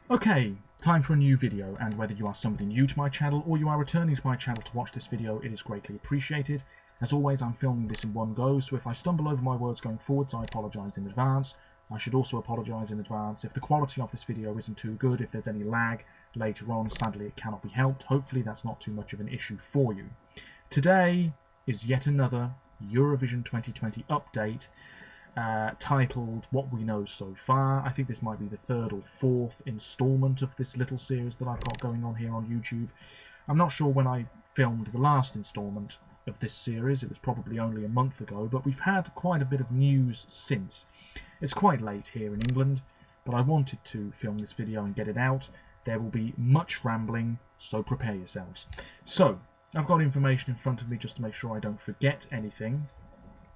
Okay, time for a new video, and whether you are somebody new to my channel or you are returning to my channel to watch this video, it is greatly appreciated. As always, I'm filming this in one go, so if I stumble over my words going forwards, I apologise in advance. I should also apologise in advance if the quality of this video isn't too good, if there's any lag later on. Sadly, it cannot be helped. Hopefully that's not too much of an issue for you. Today is yet another Eurovision 2020 update, titled What We Know So Far. I think this might be the third or fourth instalment of this little series that I've got going on here on YouTube. I'm not sure when I filmed the last instalment of this series. It was probably only a month ago, but we've had quite a bit of news since. It's quite late here in England, but I wanted to film this video and get it out. There will be much rambling, so prepare yourselves. So, I've got information in front of me just to make sure I don't forget anything.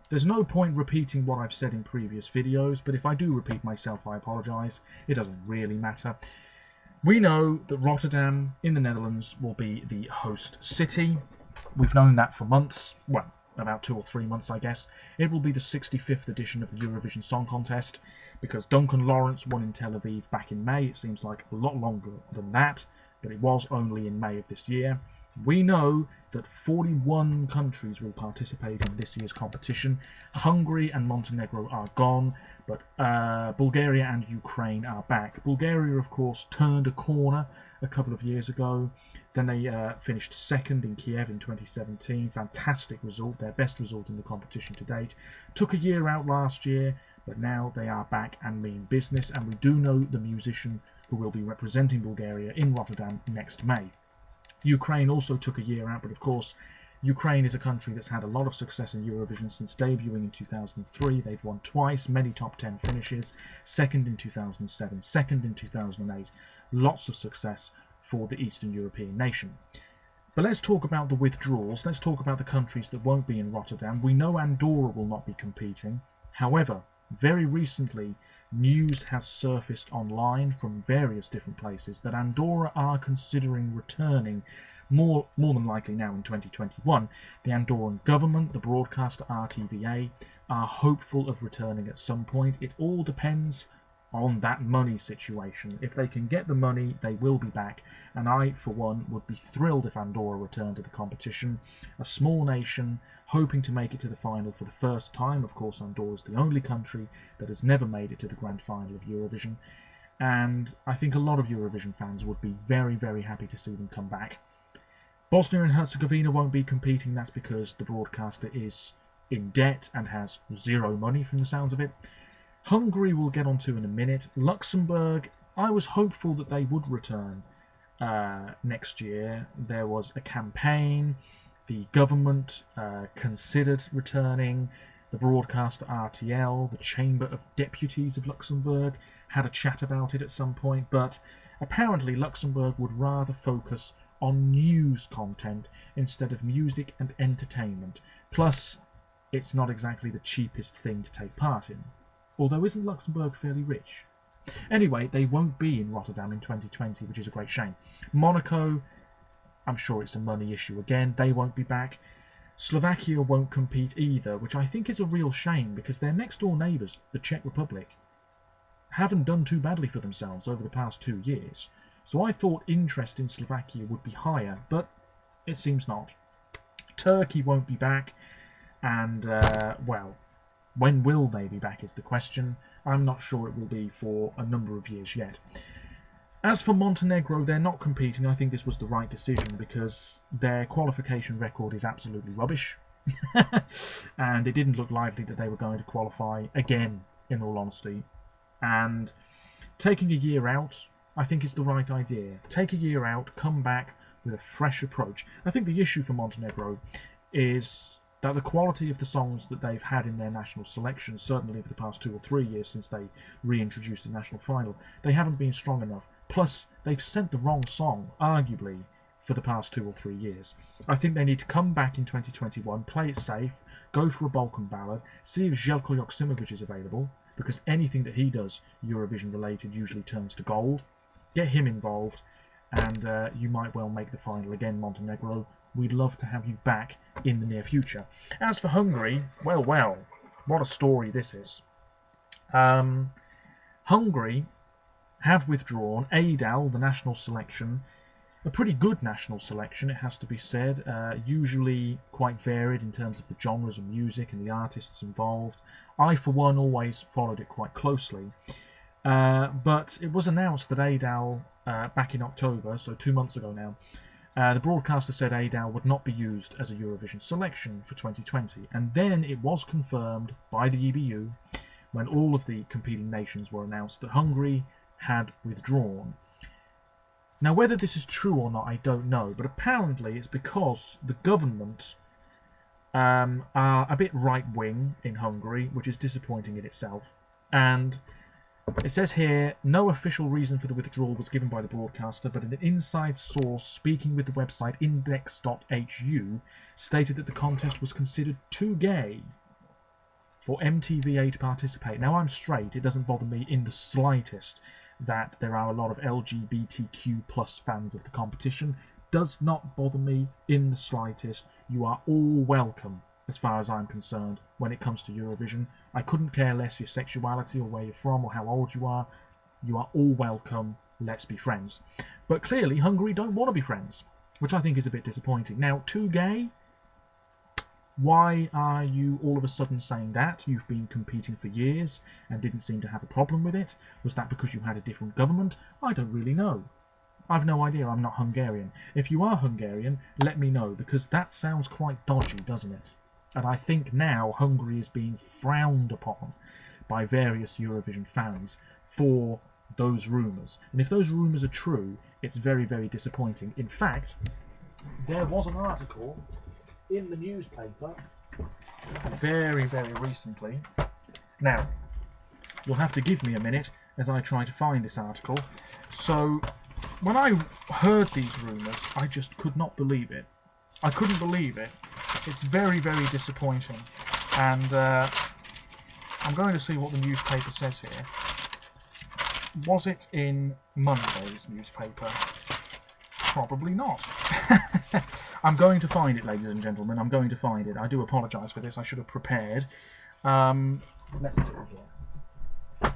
There's no point repeating what I've said in previous videos, but if I do repeat myself, I apologise. It doesn't really matter. We know that Rotterdam in the Netherlands will be the host city. We've known that for months. Well, about 2 or 3 months, I guess. It will be the 65th edition of the Eurovision Song Contest, because Duncan Lawrence won in Tel Aviv back in May. It seems like a lot longer than that, but it was only in May of this year. We know that 41 countries will participate in this year's competition. Hungary and Montenegro are gone, but Bulgaria and Ukraine are back. Bulgaria, of course, turned a corner a couple of years ago. Then they finished second in Kiev in 2017. Fantastic result, their best result in the competition to date. Took a year out last year, but now they are back and mean business, and we do know the musician who will be representing Bulgaria in Rotterdam next May. Ukraine also took a year out, but of course Ukraine is a country that's had a lot of success in Eurovision since debuting in 2003. They've won twice, many top 10 finishes, second in 2007, second in 2008. Lots of success for the Eastern European nation. But let's talk about the withdrawals. Let's talk about the countries that won't be in Rotterdam. We know Andorra will not be competing. However, very recently, news has surfaced online from various different places that Andorra are considering returning more than likely now in 2021. The Andorran government, the broadcaster RTVA, are hopeful of returning at some point. It all depends on that money situation. If they can get the money, they will be back, and I, for one, would be thrilled if Andorra returned to the competition. A small nation hoping to make it to the final for the first time. Of course, Andorra is the only country that has never made it to the grand final of Eurovision, and I think a lot of Eurovision fans would be very, very happy to see them come back. Bosnia and Herzegovina won't be competing. That's because the broadcaster is in debt and has zero money from the sounds of it. Hungary we'll get onto in a minute. Luxembourg, I was hopeful that they would return next year. There was a campaign. The government considered returning. The broadcaster RTL, the Chamber of Deputies of Luxembourg, had a chat about it at some point, but apparently Luxembourg would rather focus on news content instead of music and entertainment. Plus, it's not exactly the cheapest thing to take part in. Although isn't Luxembourg fairly rich? Anyway, they won't be in Rotterdam in 2020, which is a great shame. Monaco, I'm sure it's a money issue again. They won't be back. Slovakia won't compete either, which I think is a real shame because their next door neighbours, the Czech Republic, haven't done too badly for themselves over the past 2 years. So I thought interest in Slovakia would be higher, but it seems not. Turkey won't be back, and, well, when will they be back is the question. I'm not sure it will be for a number of years yet. As for Montenegro, they're not competing. I think this was the right decision because their qualification record is absolutely rubbish. And it didn't look likely that they were going to qualify again, in all honesty. And taking a year out, I think it's the right idea. Take a year out, come back with a fresh approach. I think the issue for Montenegro is that the quality of the songs that they've had in their national selection, certainly over the past 2 or 3 years since they reintroduced the national final, they haven't been strong enough. Plus, they've sent the wrong song, arguably, for the past 2 or 3 years. I think they need to come back in 2021, play it safe, go for a Balkan ballad, see if Željko Joksimovic is available, because anything that he does Eurovision related usually turns to gold. Get him involved, and you might well make the final again, Montenegro. We'd love to have you back in the near future. As for Hungary, well, what a story this is. Hungary have withdrawn. ADAL, the national selection, a pretty good national selection, it has to be said, usually quite varied in terms of the genres of music and the artists involved. I, for one, always followed it quite closely. But it was announced that ADAL, back in October, so 2 months ago now, the broadcaster said ADAL would not be used as a Eurovision selection for 2020. And then it was confirmed by the EBU, when all of the competing nations were announced, that Hungary had withdrawn. Now, whether this is true or not, I don't know, but apparently it's because the government are a bit right-wing in Hungary, which is disappointing in itself. And it says here, no official reason for the withdrawal was given by the broadcaster, but an inside source speaking with the website index.hu stated that the contest was considered too gay for MTVA to participate. Now, I'm straight, it doesn't bother me in the slightest that there are a lot of LGBTQ plus fans of the competition. Does not bother me in the slightest. You are all welcome, as far as I'm concerned, when it comes to Eurovision. I couldn't care less your sexuality or where you're from or how old you are. You are all welcome. Let's be friends. But clearly, Hungary don't want to be friends, which I think is a bit disappointing. Now, too gay? Why are you all of a sudden saying that? You've been competing for years and didn't seem to have a problem with it. Was that because you had a different government? I don't really know. I've no idea. I'm not Hungarian. If you are Hungarian, let me know, because that sounds quite dodgy, doesn't it? And I think now Hungary is being frowned upon by various Eurovision fans for those rumours. And if those rumours are true, it's very, very disappointing. In fact, there was an article in the newspaper very, very recently. Now, you'll have to give me a minute as I try to find this article. So, when I heard these rumours, I just could not believe it. I couldn't believe it. It's very, very disappointing. And I'm going to see what the newspaper says here. Was it in Monday's newspaper? Probably not. I'm going to find it, ladies and gentlemen. I'm going to find it. I do apologise for this. I should have prepared. Let's see here.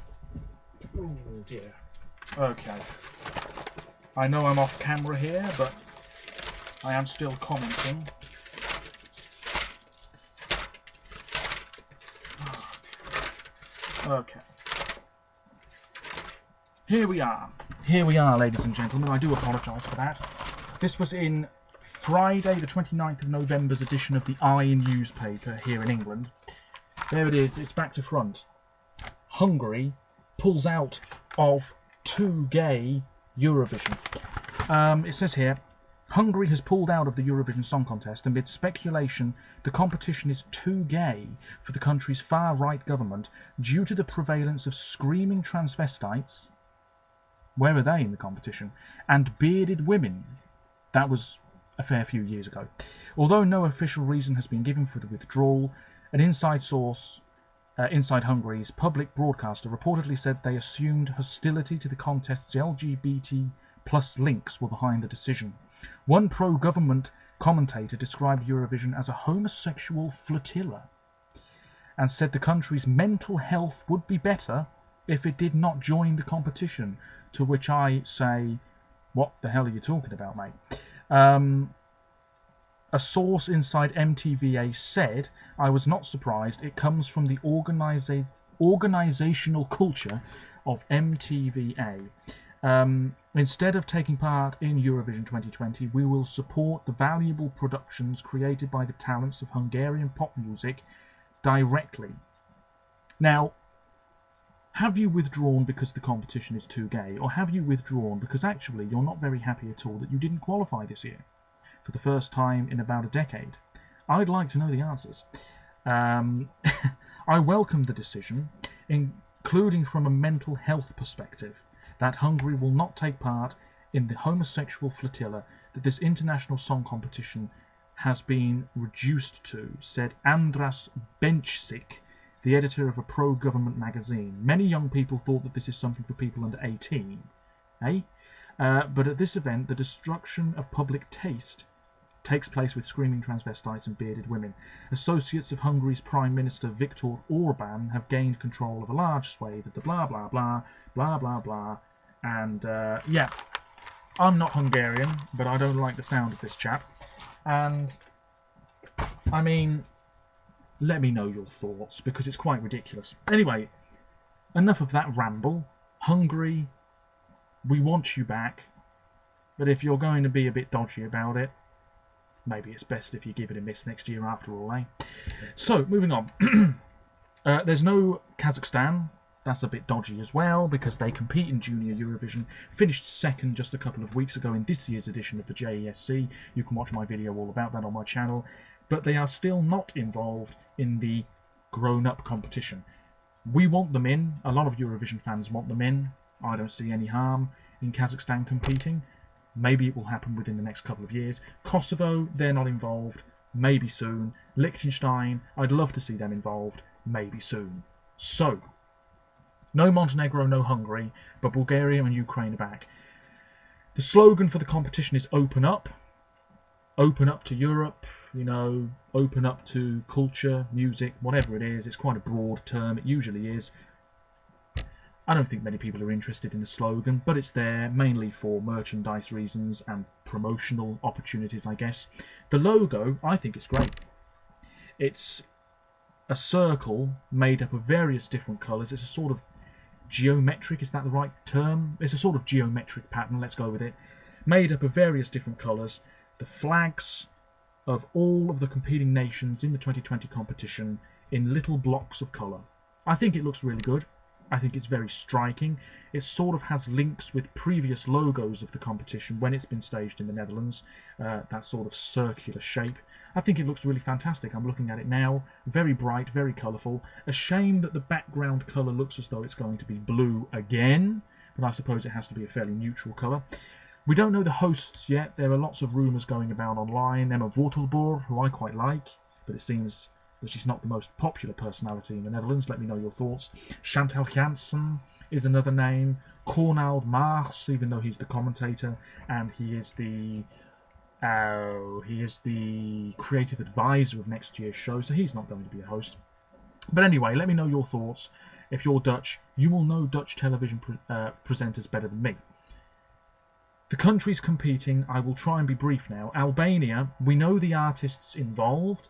Oh dear. Okay. I know I'm off camera here, but I am still commenting. Okay. Here we are. Here we are, ladies and gentlemen. I do apologise for that. This was in Friday, the 29th of November's edition of the newspaper here in England. There it is. It's back to front. Hungary pulls out of too gay Eurovision. It says here, Hungary has pulled out of the Eurovision Song Contest amid speculation the competition is too gay for the country's far-right government due to the prevalence of screaming transvestites. Where are they in the competition? And bearded women. That was a fair few years ago. Although no official reason has been given for the withdrawal, an inside source inside Hungary's public broadcaster reportedly said they assumed hostility to the contest's LGBT plus links were behind the decision. One pro-government commentator described Eurovision as a homosexual flotilla and said the country's mental health would be better if it did not join the competition, to which I say, what the hell are you talking about, mate? A source inside MTVA said, I was not surprised, it comes from the organisational culture of MTVA. Instead of taking part in Eurovision 2020, we will support the valuable productions created by the talents of Hungarian pop music directly. Now, have you withdrawn because the competition is too gay, or have you withdrawn because actually you're not very happy at all that you didn't qualify this year for the first time in about a decade? I'd like to know the answers. I welcome the decision, including from a mental health perspective, that Hungary will not take part in the homosexual flotilla that this international song competition has been reduced to, said Andras Bencsik, the editor of a pro-government magazine. Many young people thought that this is something for people under 18. But at this event, the destruction of public taste takes place with screaming transvestites and bearded women. Associates of Hungary's Prime Minister Viktor Orbán have gained control of a large swathe of the blah blah blah, blah blah blah, And yeah, I'm not Hungarian, but I don't like the sound of this chap. And I mean, let me know your thoughts, because it's quite ridiculous. Anyway, enough of that ramble. Hungary, we want you back, but if you're going to be a bit dodgy about it, maybe it's best if you give it a miss next year after all, eh? So, moving on. There's no Kazakhstan. That's a bit dodgy as well, because they compete in Junior Eurovision. Finished second just a couple of weeks ago in this year's edition of the JESC. You can watch my video all about that on my channel. But they are still not involved in the grown-up competition. We want them in. A lot of Eurovision fans want them in. I don't see any harm in Kazakhstan competing. Maybe it will happen within the next couple of years. Kosovo, they're not involved. Maybe soon. Liechtenstein, I'd love to see them involved. Maybe soon. So, no Montenegro, no Hungary, but Bulgaria and Ukraine are back. The slogan for the competition is open up. Open up to Europe, you know, open up to culture, music, whatever it is. It's quite a broad term, it usually is. I don't think many people are interested in the slogan, but it's there mainly for merchandise reasons and promotional opportunities, I guess. The logo, I think it's great. It's a circle made up of various different colours. It's a sort of geometric, is that the right term? It's a sort of geometric pattern, let's go with it. Made up of various different colours. The flags of all of the competing nations in the 2020 competition in little blocks of colour. I think it looks really good. I think it's very striking. It sort of has links with previous logos of the competition when it's been staged in the Netherlands, that sort of circular shape. I think it looks really fantastic. I'm looking at it now. Very bright, very colourful. A shame that the background colour looks as though it's going to be blue again, but I suppose it has to be a fairly neutral colour. We don't know the hosts yet. There are lots of rumours going about online. Emma Wortelboer, who I quite like, but it seems that she's not the most popular personality in the Netherlands. Let me know your thoughts. Chantal Jansen is another name. Cornald Maas, even though he's the commentator, and he is the creative advisor of next year's show, so he's not going to be a host. But anyway, let me know your thoughts. If you're Dutch, you will know Dutch television presenters better than me. The countries competing, I will try and be brief now. Albania, we know the artists involved.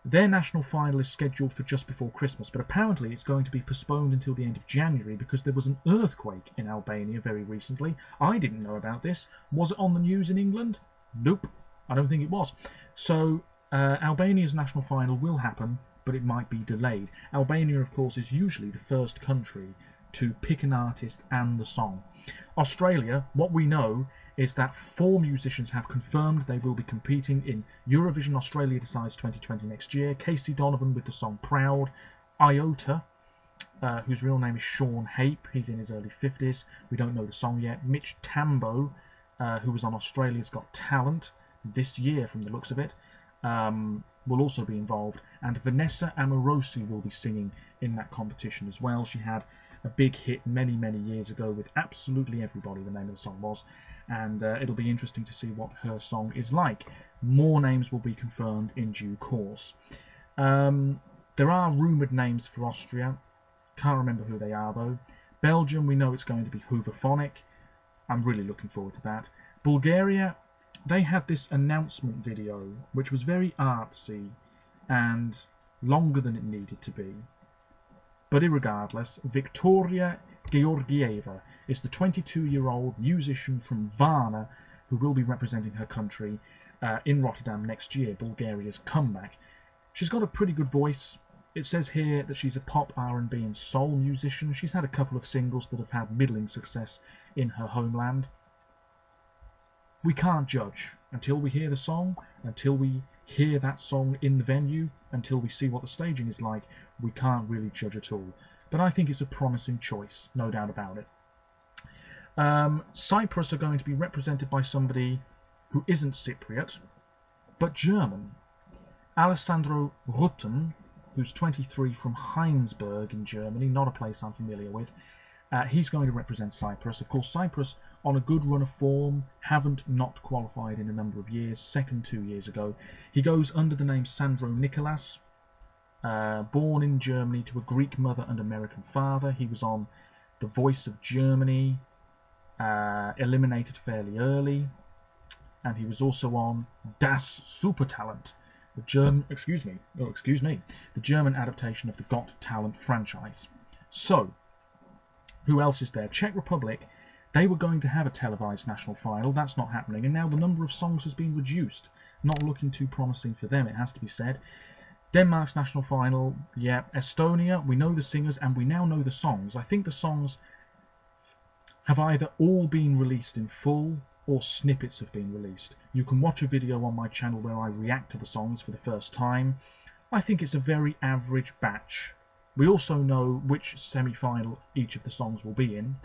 Their national final is scheduled for just before Christmas, but apparently it's going to be postponed until the end of January because there was an earthquake in Albania very recently. I didn't know about this. Was it on the news in England? Nope, I don't think it was. So Albania's national final will happen, but it might be delayed. Albania, of course, is usually the first country to pick an artist and the song. Australia, what we know is that 4 musicians have confirmed they will be competing in Eurovision Australia Decides 2020 next year. Casey Donovan with the song Proud. Iota, whose real name is Sean Hape, he's in his early 50s. We don't know the song yet. Mitch Tambo, who was on Australia's Got Talent this year from the looks of it, will also be involved. And Vanessa Amorosi will be singing in that competition as well. She had a big hit many, many years ago with Absolutely Everybody, the name of the song was, and it'll be interesting to see what her song is like. More names will be confirmed in due course. There are rumoured names for Austria. Can't remember who they are though. Belgium, we know it's going to be Hooverphonic. I'm really looking forward to that. Bulgaria, they had this announcement video which was very artsy and longer than it needed to be. But irregardless, Victoria Georgieva is the 22-year-old musician from Varna who will be representing her country in Rotterdam next year, Bulgaria's comeback. She's got a pretty good voice. It says here that she's a pop, R&B and soul musician. She's had a couple of singles that have had middling success in her homeland. We can't judge until we hear the song, until we hear that song in the venue, until we see what the staging is like. We can't really judge at all. But I think it's a promising choice, no doubt about it. Cyprus are going to be represented by somebody who isn't Cypriot, but German. Alessandro Rutten, who's 23 from Heinsberg in Germany, not a place I'm familiar with. He's going to represent Cyprus. Of course, Cyprus, on a good run of form, haven't not qualified in a number of years, second 2 years ago. He goes under the name Sandro Nicolas. Born in Germany to a Greek mother and American father. He was on The Voice of Germany eliminated fairly early, and he was also on Das Supertalent, the German the German adaptation of the Got Talent franchise. So, who else is there? Czech Republic. They were going to have a televised national final. That's not happening, and now the number of songs has been reduced. Not looking too promising for them, it has to be said. Denmark's national final, yeah. Estonia, we know the singers and we now know the songs. I think the songs have either all been released in full or snippets have been released. You can watch a video on my channel where I react to the songs for the first time. I think it's a very average batch. We also know which semi-final each of the songs will be in.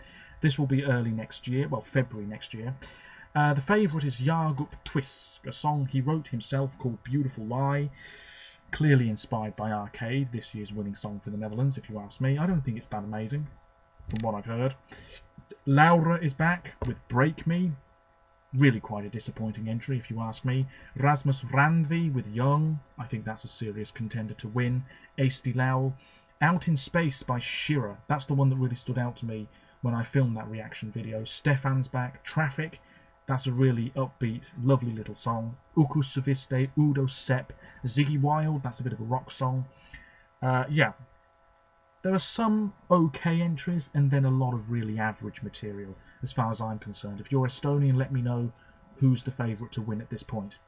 This will be early next year, well, February next year. The favourite is Jagup Twist, a song he wrote himself called Beautiful Lie. Clearly inspired by Arcade, this year's winning song for the Netherlands, if you ask me. I don't think it's that amazing, from what I've heard. Laura is back with Break Me. Really quite a disappointing entry, if you ask me. Rasmus Randvi with Young. I think that's a serious contender to win. Estilau. Out in Space by Shira. That's the one that really stood out to me when I filmed that reaction video. Stefan's back. Traffic. That's a really upbeat, lovely little song. Uku Saviste, Udo Sepp, Ziggy Wild. That's a bit of a rock song. Yeah. There are some okay entries and then a lot of really average material, as far as I'm concerned. If you're Estonian, let me know who's the favourite to win at this point.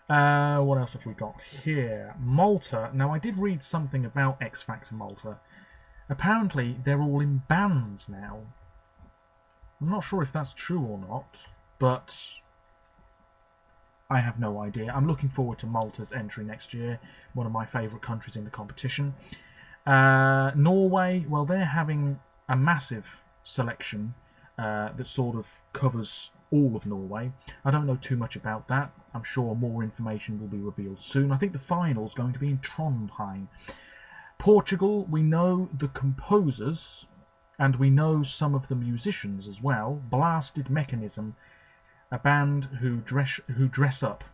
What else have we got here? Malta. Now, I did read something about X Factor Malta. Apparently, they're all in bands now. I'm not sure if that's true or not, but I have no idea. I'm looking forward to Malta's entry next year, one of my favourite countries in the competition. Norway, well, they're having a massive selection that sort of covers all of Norway. I don't know too much about that. I'm sure more information will be revealed soon. I think the final is going to be in Trondheim. Portugal, we know the composers and we know some of the musicians as well. Blasted Mechanism, a band who dress up,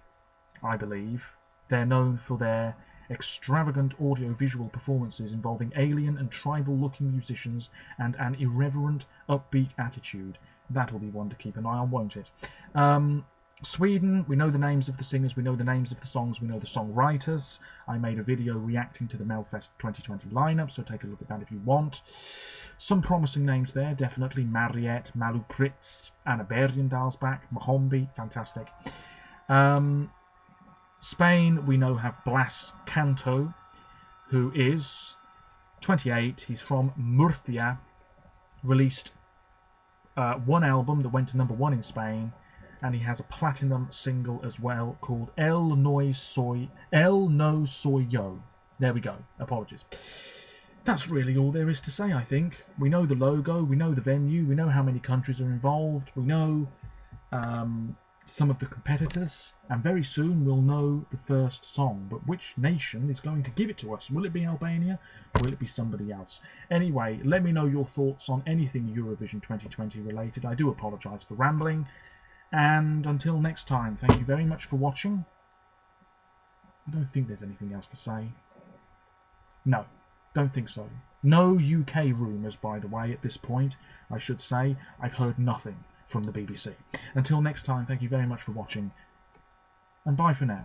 I believe. They're known for their extravagant audio-visual performances involving alien and tribal-looking musicians and an irreverent, upbeat attitude. That'll be one to keep an eye on, won't it? Sweden, we know the names of the singers, we know the names of the songs, we know the songwriters. I made a video reacting to the Melfest 2020 lineup, so take a look at that if you want. Some promising names there, definitely. Mariette, Malu Pritz, Anna Bergendal's back, Mahombi, fantastic. Spain, we know, have Blas Canto, who is 28. He's from Murcia. Released one album that went to #1 in Spain, and he has a platinum single as well called El No Soy Yo. There we go. Apologies. That's really all there is to say, I think. We know the logo, we know the venue, we know how many countries are involved, we know some of the competitors, and very soon we'll know the first song. But which nation is going to give it to us? Will it be Albania? Or will it be somebody else? Anyway, let me know your thoughts on anything Eurovision 2020 related. I do apologise for rambling. And until next time, thank you very much for watching. I don't think there's anything else to say. No, don't think so. No UK rumours, by the way, at this point, I should say. I've heard nothing from the BBC. Until next time, thank you very much for watching, and bye for now.